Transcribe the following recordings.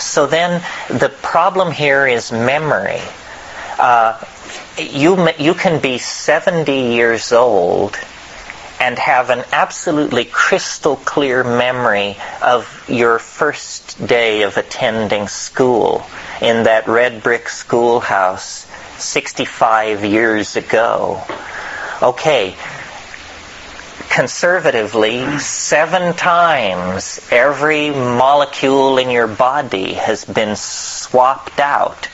So then the problem here is memory. You can be 70 years old and have an absolutely crystal clear memory of your first day of attending school in that red brick schoolhouse 65 years ago. Okay, conservatively, 7 times every molecule in your body has been swapped out.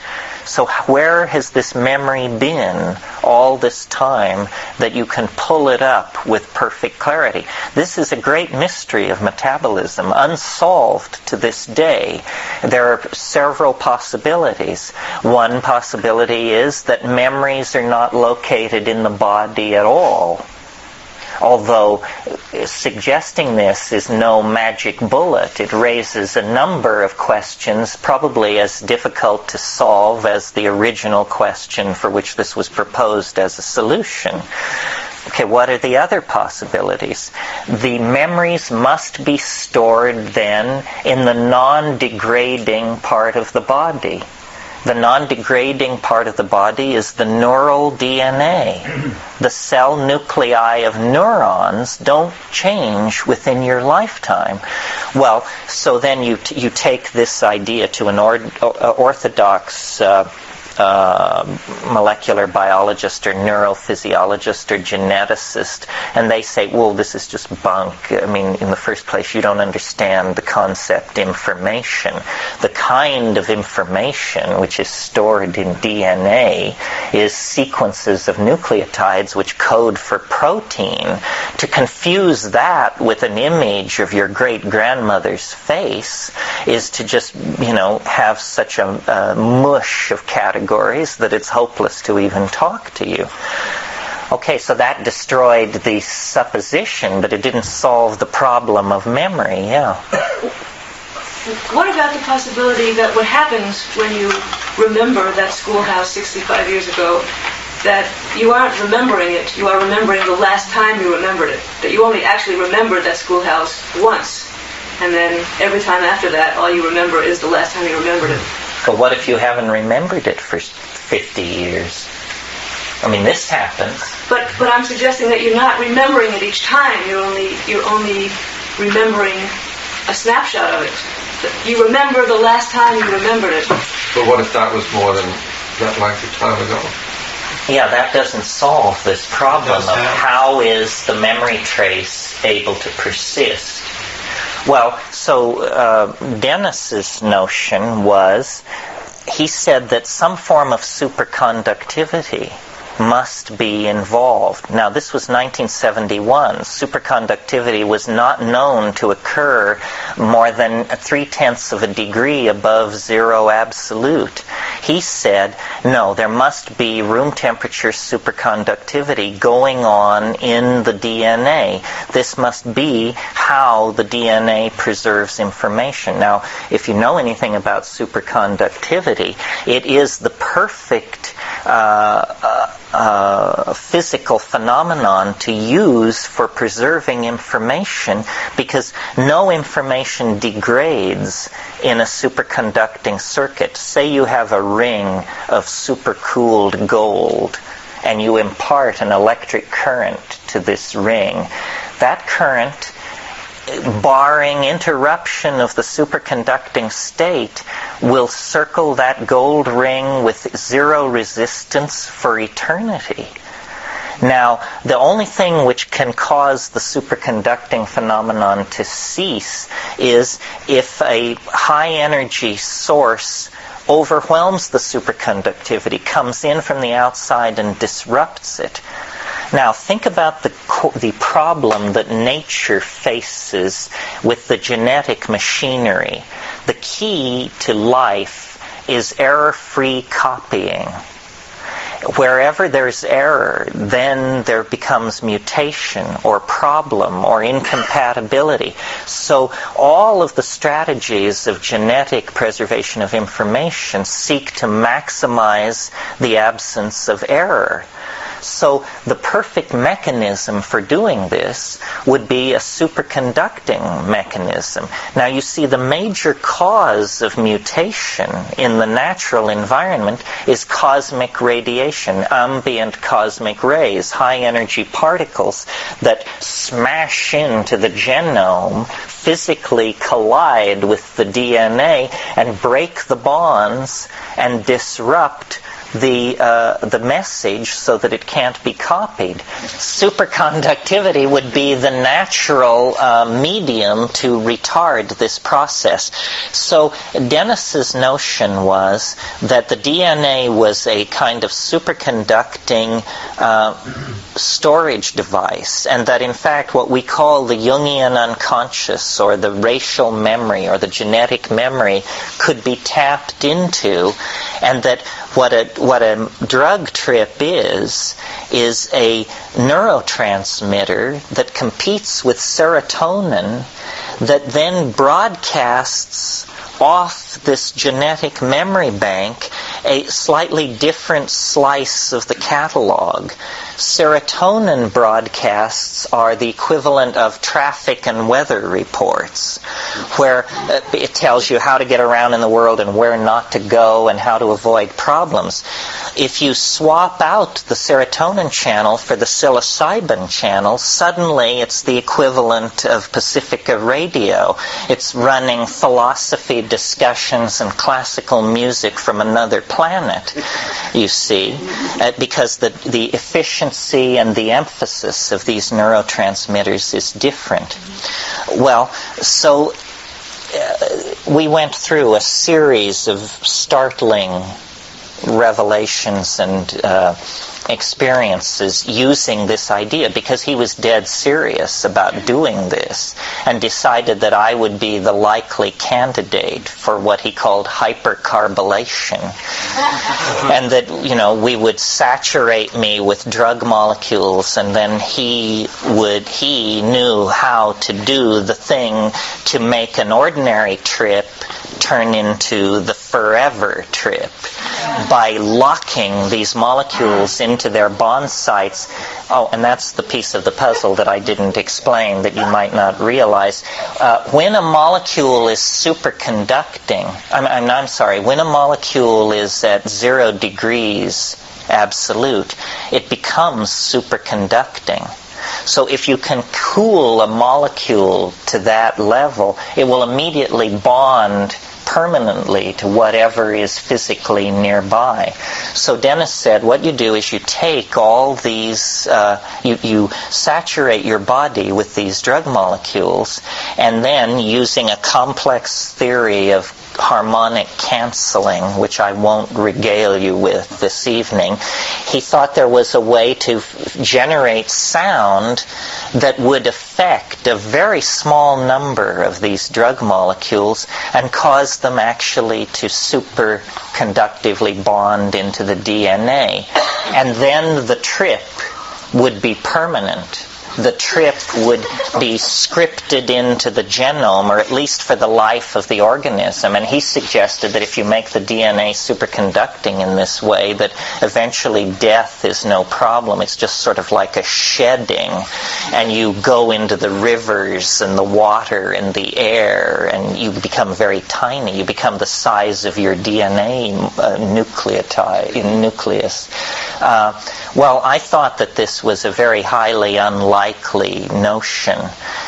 So where has this memory been all this time that you can pull it up with perfect clarity? This is a great mystery of metabolism, unsolved to this day. There are several possibilities. One possibility is that memories are not located in the body at all. Although suggesting this is no magic bullet, it raises a number of questions, probably as difficult to solve as the original question for which this was proposed as a solution. Okay, what are the other possibilities? The memories must be stored then in the non-degrading part of the body. The non-degrading part of the body is the neural DNA. The cell nuclei of neurons don't change within your lifetime. Well, so then you take this idea to an orthodox molecular biologist or neurophysiologist or geneticist, and they say, well, this is just bunk. I mean, in the first place, you don't understand the concept information. The kind of information which is stored in DNA is sequences of nucleotides which code for protein. To confuse that with an image of your great-grandmother's face is to just, have such a mush of categories that it's hopeless to even talk to you. Okay, so that destroyed the supposition, but it didn't solve the problem of memory, yeah. What about the possibility that what happens when you remember that schoolhouse 65 years ago, that you aren't remembering it, you are remembering the last time you remembered it, that you only actually remembered that schoolhouse once, and then every time after that, all you remember is the last time you remembered it? But what if you haven't remembered it for 50 years? I mean, this happens. But I'm suggesting that you're not remembering it each time. You're only remembering a snapshot of it. You remember the last time you remembered it. But what if that was more than that length of time ago? Yeah, that doesn't solve this problem of how is the memory trace able to persist. Well, so Dennis's notion was, he said that some form of superconductivity must be involved. Now, this was 1971. Superconductivity was not known to occur more than 0.3 of a degree above zero absolute. He said, no, there must be room-temperature superconductivity going on in the DNA. This must be how the DNA preserves information. Now, if you know anything about superconductivity, it is the perfect physical phenomenon to use for preserving information, because no information degrades in a superconducting circuit. Say you have a ring of supercooled gold and you impart an electric current to this ring. That current, barring interruption of the superconducting state, will circle that gold ring with zero resistance for eternity. Now, the only thing which can cause the superconducting phenomenon to cease is if a high-energy source overwhelms the superconductivity, comes in from the outside and disrupts it. Now, think about the problem that nature faces with the genetic machinery. The key to life is error-free copying. Wherever there's error, then there becomes mutation or problem or incompatibility. So all of the strategies of genetic preservation of information seek to maximize the absence of error. So the perfect mechanism for doing this would be a superconducting mechanism. Now you see, the major cause of mutation in the natural environment is cosmic radiation, ambient cosmic rays, high energy particles that smash into the genome, physically collide with the DNA and break the bonds and disrupt the message so that it can't be copied. Superconductivity would be the natural medium to retard this process. So Dennis's notion was that the DNA was a kind of superconducting storage device, and that in fact what we call the Jungian unconscious, or the racial memory, or the genetic memory, could be tapped into, and that what a drug trip is a neurotransmitter that competes with serotonin, that then broadcasts off this genetic memory bank a slightly different slice of the catalog. Serotonin broadcasts are the equivalent of traffic and weather reports, where it tells you how to get around in the world and where not to go and how to avoid problems. If you swap out the serotonin channel for the psilocybin channel, suddenly it's the equivalent of Pacifica Radio. It's running philosophy discussions and classical music from another planet, you see, because the efficiency and the emphasis of these neurotransmitters is different. Well, so we went through a series of startling revelations and experiences using this idea, because he was dead serious about doing this and decided that I would be the likely candidate for what he called hypercarbylation, and that, we would saturate me with drug molecules, and then he knew how to do the thing to make an ordinary trip turn into the forever trip by locking these molecules into their bond sites. Oh, and that's the piece of the puzzle that I didn't explain that you might not realize. When a molecule is superconducting, I'm sorry, when a molecule is at 0 degrees absolute, it becomes superconducting. So if you can cool a molecule to that level, it will immediately bond permanently to whatever is physically nearby. So Dennis said, what you do is you take all these, you saturate your body with these drug molecules, and then using a complex theory of harmonic canceling, which I won't regale you with this evening, he thought there was a way to generate sound that would affect a very small number of these drug molecules and cause them actually to superconductively bond into the DNA. And then the trip would be permanent. The trip would be scripted into the genome, or at least for the life of the organism. And he suggested that if you make the DNA superconducting in this way, that eventually death is no problem. It's just sort of like a shedding. And you go into the rivers and the water and the air, and you become very tiny. You become the size of your DNA nucleus. Well, I thought that this was a very highly unlikely notion.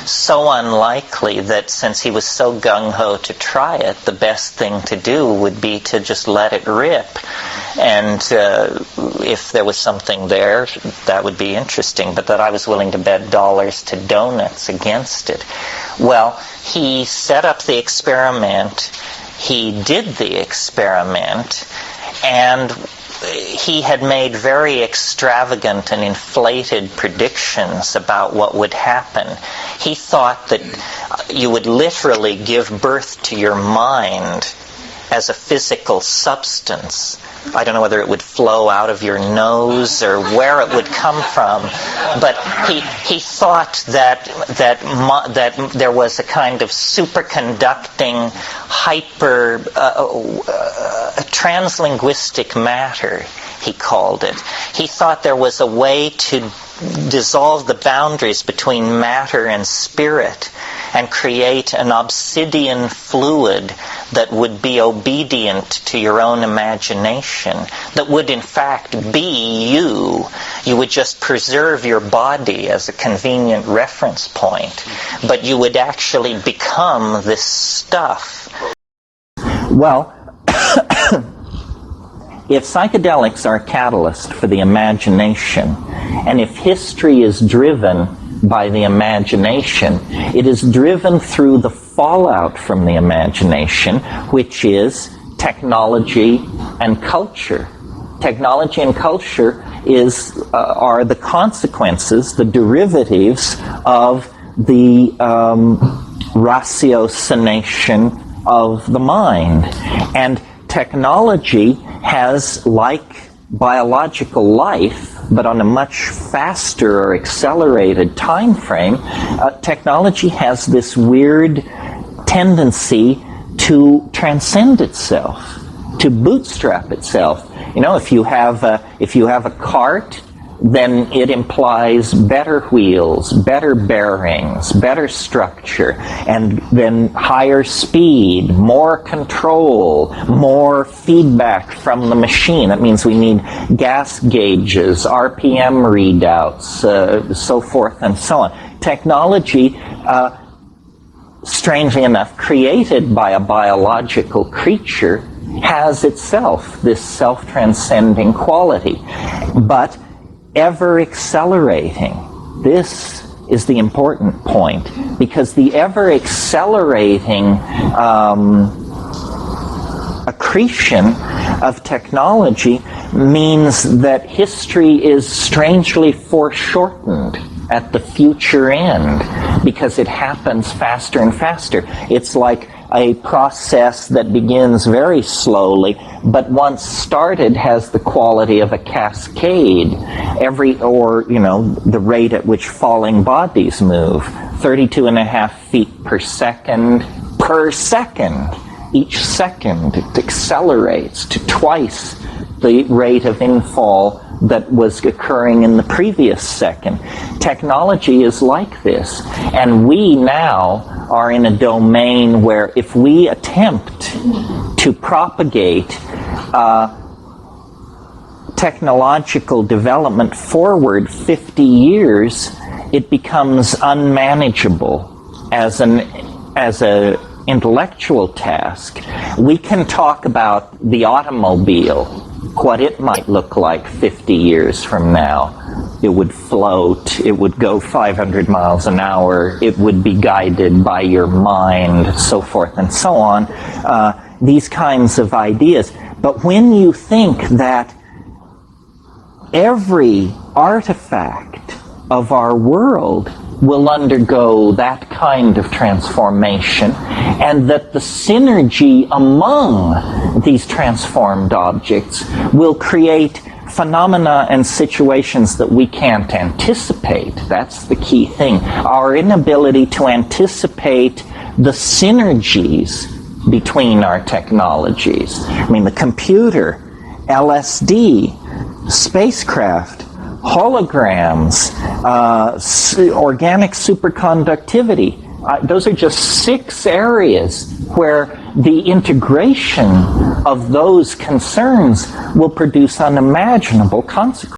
So unlikely that since he was so gung-ho to try it, the best thing to do would be to just let it rip. And if there was something there, that would be interesting, but that I was willing to bet dollars to donuts against it. Well, he set up the experiment, he did the experiment, and he had made very extravagant and inflated predictions about what would happen. He thought that you would literally give birth to your mind as a physical substance. I don't know whether it would flow out of your nose or where it would come from, but he thought that there was a kind of superconducting translinguistic matter he called it. He thought there was a way to dissolve the boundaries between matter and spirit and create an obsidian fluid that would be obedient to your own imagination, that would in fact be you. You would just preserve your body as a convenient reference point, but you would actually become this stuff. Well, if psychedelics are a catalyst for the imagination, and if history is driven by the imagination, it is driven through the fallout from the imagination, which is technology and culture. Technology and culture are the consequences, the derivatives of the ratiocination of the mind. And technology has, like biological life, but on a much faster or accelerated time frame, technology has this weird tendency to transcend itself, to bootstrap itself. You know, if you have a cart, then it implies better wheels, better bearings, better structure, and then higher speed, more control, more feedback from the machine. That means we need gas gauges, RPM readouts, so forth and so on. Technology, strangely enough, created by a biological creature, has itself this self-transcending quality. But ever accelerating. This is the important point, because the ever accelerating accretion of technology means that history is strangely foreshortened at the future end, because it happens faster and faster. It's like a process that begins very slowly, but once started has the quality of a cascade. The rate at which falling bodies move, 32.5 feet per second. Each second it accelerates to twice the rate of infall that was occurring in the previous second. Technology is like this, and we now are in a domain where if we attempt to propagate technological development forward 50 years, it becomes unmanageable as an intellectual task. We can talk about the automobile, what it might look like 50 years from now. It would float, it would go 500 miles an hour, it would be guided by your mind, so forth and so on. These kinds of ideas. But when you think that every artifact of our world will undergo that kind of transformation, and that the synergy among these transformed objects will create phenomena and situations that we can't anticipate. That's the key thing. Our inability to anticipate the synergies between our technologies. I mean, the computer, LSD, spacecraft, holograms, organic superconductivity. Those are just 6 areas where the integration of those concerns will produce unimaginable consequences.